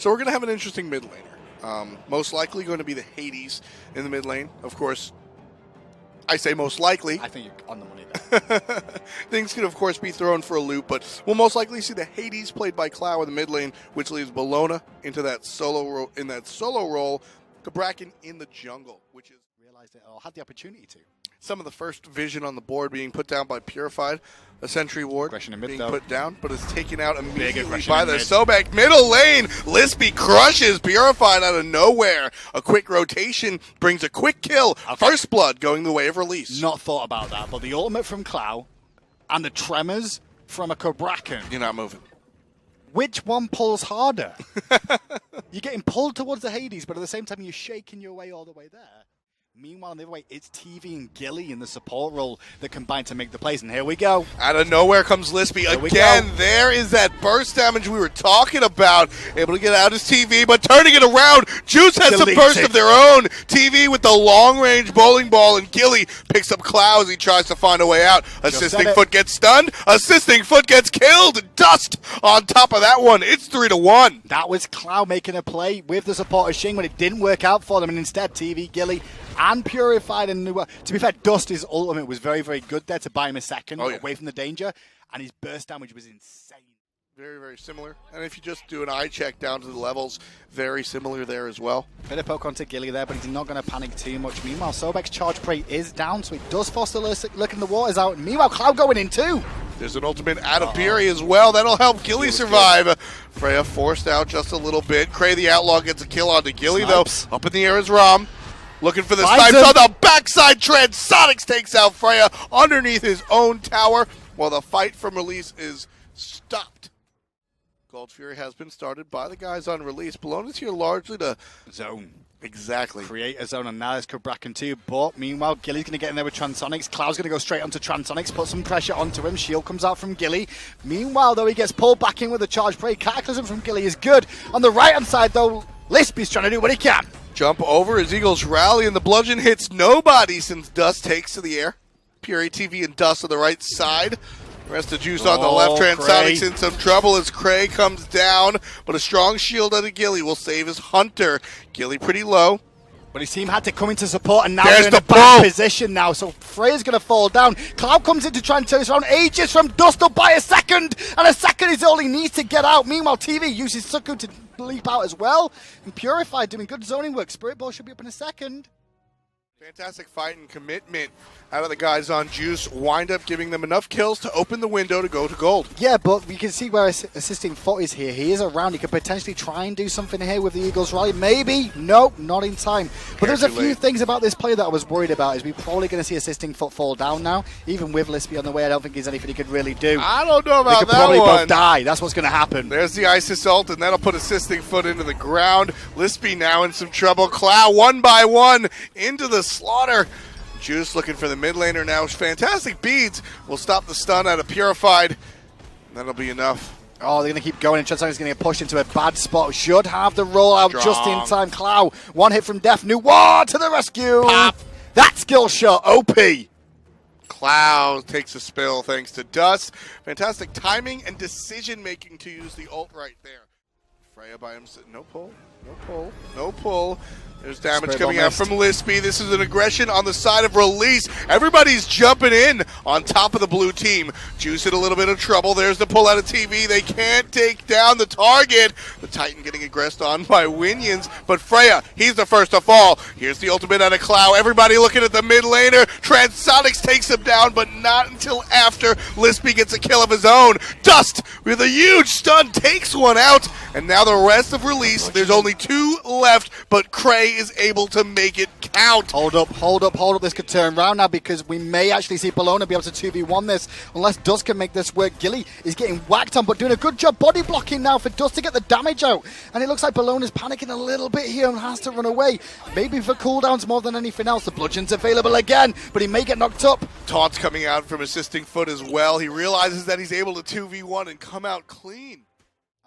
So we're going to have an interesting mid laner. Most likely going to be the Hades in the mid lane. Of course, I say most likely. I think you're on the money there. Things could, of course, be thrown for a loop, but we'll most likely see the Hades played by Clow in the mid lane, which leaves Bologna into that solo role. Cabrakan in the jungle, which is Realized it or had the opportunity to. some of the first vision on the board being put down by Purified. A sentry ward Aggression in mid, being though. put down, but it's taken out immediately aggression by in the mid. Sobek. Middle lane, Lispy crushes Purified out of nowhere. A quick rotation brings a quick kill. Okay. First blood going the way of release. Not thought about that, but the ultimate from Clow and the tremors from a Cabrakan. You're not moving. Which one pulls harder? You're getting pulled towards the Hades, but at the same time, you're shaking your way all the way there. Meanwhile, on the other way, it's TV and Gilly in the support role that combine to make the plays. And here we go. Out of nowhere comes Lispy. There we Again, go. there is that burst damage we were talking about. Able to get out his TV, but turning it around. Juice has some Deleted. burst of their own. TV with the long-range bowling ball, and Gilly picks up Clow as he tries to find a way out. Assisting said it. foot gets stunned. Assisting foot gets killed. Dust on top of that one. It's 3-1. That was Clow making a play with the support of Shing when it didn't work out for them. And instead, TV, Gilly, and Purified. And to be fair, Dust's ultimate was very, very good there to buy him a second away from the danger. And his burst damage was insane. Very, very similar. And if you just do an eye check down to the levels, very similar there as well. Bit of poke onto Gilly there, but he's not going to panic too much. Meanwhile, Sobek's charge prey is down, so he does force the look in the waters out. Meanwhile, Cloud going in too. There's an ultimate out of Fury as well. That'll help Gilly survive. Freya forced out just a little bit. Cray the Outlaw gets a kill onto Gilly, Snipes. though. Up in the air is Rom. Looking for the Finds snipes him. on the backside. Transonics takes out Freya underneath his own tower while the fight from release is stopped. Gold Fury has been started by the guys on release. Bologna's here largely to... Zone. Exactly. Create a zone, and now there's Cabrakan too. But meanwhile, Gilly's going to get in there with Transonics. Cloud's going to go straight onto Transonics, put some pressure onto him. Shield comes out from Gilly. Meanwhile, though, he gets pulled back in with a charge prey. Cataclysm from Gilly is good. On the right-hand side, though, Lispy's trying to do what he can. Jump over as Eagles rally, and the bludgeon hits nobody since Dust takes to the air. Pure TV and Dust on the right side. Rest of Juice on the left. Transonics Cray. in some trouble as Cray comes down, but a strong shield out of Gilly will save his Hunter. Gilly pretty low. But his team had to come into support, and now There's they're in the a bad pull. position now. So Freya's going to fall down. Cloud comes in to try and turn this around. Aegis from Dust up by a second, and a second is all he needs to get out. Meanwhile, TV uses Suku to leap out as well. And Purified doing good zoning work. Spirit Ball should be up in a second. Fantastic fight and commitment out of the guys on Juice. Wind up giving them enough kills to open the window to go to gold. Yeah, but you can see where assisting Foot is here. He is around. He could potentially try and do something here with the Eagles rally. Maybe. Nope, not in time. But there's a too few late. things about this play that I was worried about. Is we're probably going to see assisting Foot fall down now. Even with Lispy on the way, I don't think there's anything he could really do. I don't know They about could that probably one. both die. That's what's going to happen. There's the Isis ult, and that'll put Assisting Foot into the ground. Lispy now in some trouble. Clow one by one into the slaughter. Juice looking for the mid laner now. Fantastic beads will stop the stun out of Purified. That'll be enough. Oh, they're going to keep going, and Transonics going to get pushed into a bad spot. Should have the rollout Strong. just in time. Clow, one hit from Def. New War to the rescue. Pop. That skill shot, OP. Cloud takes a spill thanks to Dust. Fantastic timing and decision making to use the ult right there. Freya by himself. No pull. No pull. No pull. There's damage Spirit coming Ball out missed. from Lispy. This is an aggression on the side of release. Everybody's jumping in on top of the blue team. Juice in a little bit of trouble. There's the pull out of TV. They can't take down the target. The Titan getting aggressed on by Winions. But Freya, he's the first to fall. Here's the ultimate out of Clow. Everybody looking at the mid laner. Transonics takes him down, but not until after Lispy gets a kill of his own. Dust with a huge stun takes one out. And now the rest of release. There's only two left, but Cray is able to make it count. Hold up, hold up, hold up. This could turn around now because we may actually see Bologna be able to 2v1 this unless Dust can make this work. Gilly is getting whacked on, but doing a good job body blocking now for Dust to get the damage out. And it looks like Bologna's panicking a little bit here and has to run away. Maybe for cooldowns more than anything else. The bludgeon's available again, but he may get knocked up. Taunts coming out from Assisting Foot as well. He realizes that he's able to 2v1 and come out clean.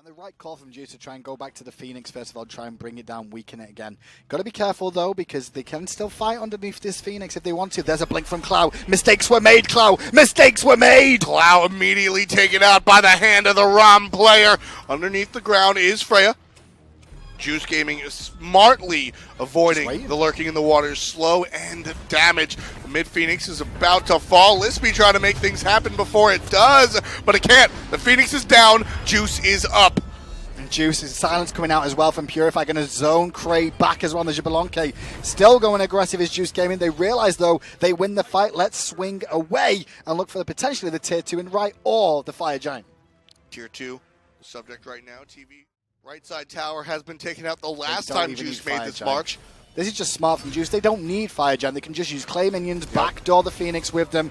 And the right call from Juice to try and go back to the Phoenix first of all, try and bring it down, weaken it again. Got to be careful though, because they can still fight underneath this Phoenix if they want to. There's a blink from Clow. Mistakes were made, Clow. Mistakes were made. Clow immediately taken out by the hand of the ROM player. Underneath the ground is Freya. Juice Gaming is smartly avoiding the lurking in the water, slow and damage. Mid Phoenix is about to fall. Lispy trying to make things happen before it does, but it can't. The Phoenix is down, Juice is up. And Juice is silence coming out as well from Purify, going to zone Cray back as well. The Jabulonke still going aggressive as Juice Gaming. They realize though they win the fight. Let's swing away and look for potentially the tier 2 in right or the Fire Giant. Tier 2, the subject right now, TV. Right side tower has been taken out the last time Juice made this march. This is just smart from Juice. They don't need Fire Giant. They can just use Clay Minions, backdoor the Phoenix with them.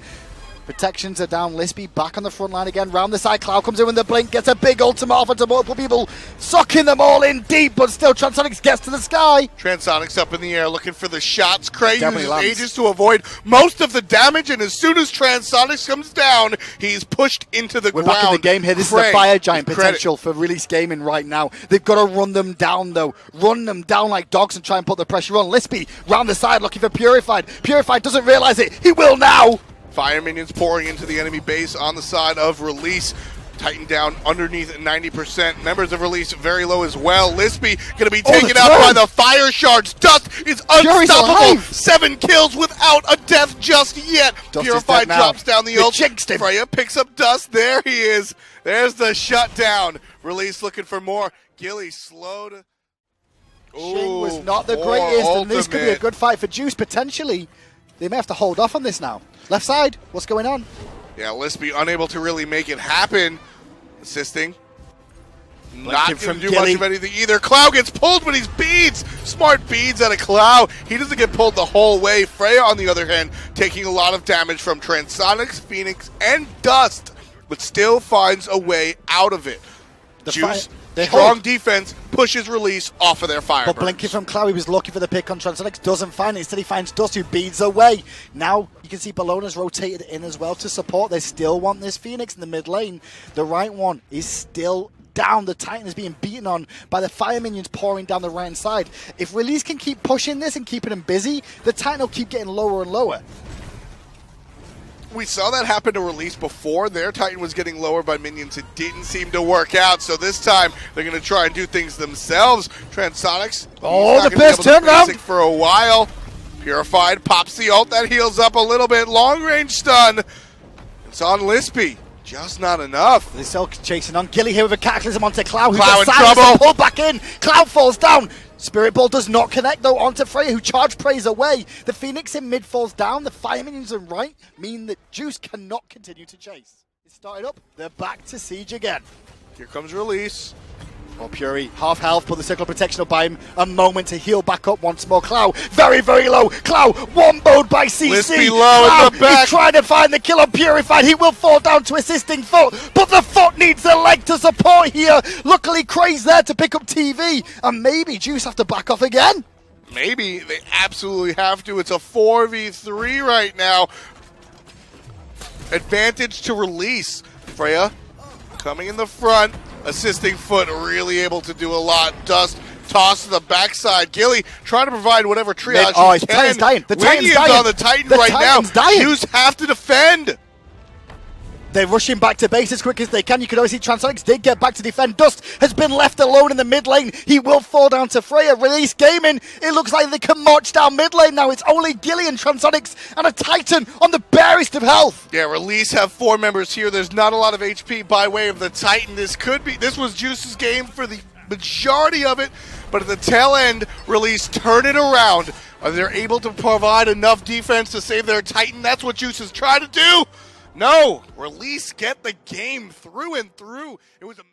Protections are down. Lispy back on the front line again. Round the side, Cloud comes in with the blink, gets a big ultimate off onto multiple people, sucking them all in deep, but still Transonics gets to the sky. Transonics up in the air looking for the shots. Cray uses Aegis to avoid most of the damage, and as soon as Transonics comes down, he's pushed into the ground. We're back in the game here. This is the Fire Giant potential for Release Gaming right now. They've got to run them down, though. Run them down like dogs and try and put the pressure on. Lispy round the side looking for Purified. Purified doesn't realize it. He will now. Fire minions pouring into the enemy base on the side of Release. Titan down underneath 90%. Members of Release very low as well. Lispy going to be taken out by the fire shards. Dust is unstoppable. 7 kills without a death just yet. Dust Purified drops down the ult. Jinxed him. Freya picks up Dust. There he is. There's the shutdown. Release looking for more. Gilly slowed. Shin was not the greatest, and this could be a good fight for Juice potentially. They may have to hold off on this now. Left side, what's going on? Yeah, Lispy unable to really make it happen. Assisting. Not going to do much of anything either. Cloud gets pulled, but he's beads. Smart beads out of Cloud. He doesn't get pulled the whole way. Freya, on the other hand, taking a lot of damage from Transonics, Phoenix, and Dust, but still finds a way out of it. Juice, strong defense, pushes Release off of their fire. But blinking from Cloud, he was looking for the pick on Transonics, doesn't find it. Instead, he finds Dust, who beads away. Now, you can see Bologna's rotated in as well to support. They still want this Phoenix in the mid lane. The right one is still down. The Titan is being beaten on by the fire minions pouring down the right side. If Release can keep pushing this and keeping them busy, the Titan will keep getting lower and lower. We saw that happen to Release before. Their Titan was getting lower by minions. It didn't seem to work out. So this time, they're going to try and do things themselves. Transonics. Oh, the best turnaround for a while. Purified pops the ult. That heals up a little bit. Long range stun. It's on Lispy. Just not enough. They're still chasing on. Gilly here with a Cataclysm onto Cloud. Cloud in trouble. Pull back in. Cloud falls down. Spirit Ball does not connect though onto Freya, who charge prays away. The Phoenix in mid falls down. The fire minions in right mean that Juice cannot continue to chase. It started up. They're back to siege again. Here comes Release. Oh, Puri, half health, but the circle of protection will buy him a moment to heal back up once more. Cloud, very, very low. Cloud, womboed by CC. Lispy low in the back. He's trying to find the kill on Purified. He will fall down to assisting foot, but the foot needs a leg to support here. Luckily, Cray's there to pick up TV, and maybe Juice have to back off again. Maybe. They absolutely have to. It's a 4v3 right now. Advantage to Release. Freya coming in the front. Assisting foot, really able to do a lot. Dust, toss to the backside. Gilly trying to provide whatever triage he can. Titan's dying. The Titan's dying. On the Titan right now. Juice have to defend. They're rushing back to base as quick as they can. You can always see Transonics did get back to defend. Dust has been left alone in the mid lane. He will fall down to Freya. Release Gaming. It looks like they can march down mid lane now. It's only Gilly and Transonics and a Titan on the barest of health. Yeah, Release have 4 members here. There's not a lot of HP by way of the Titan. This was Juice's game for the majority of it, but at the tail end, Release turn it around. Are they able to provide enough defense to save their Titan? That's what Juice is trying to do. No, Release get the game through and through. It was a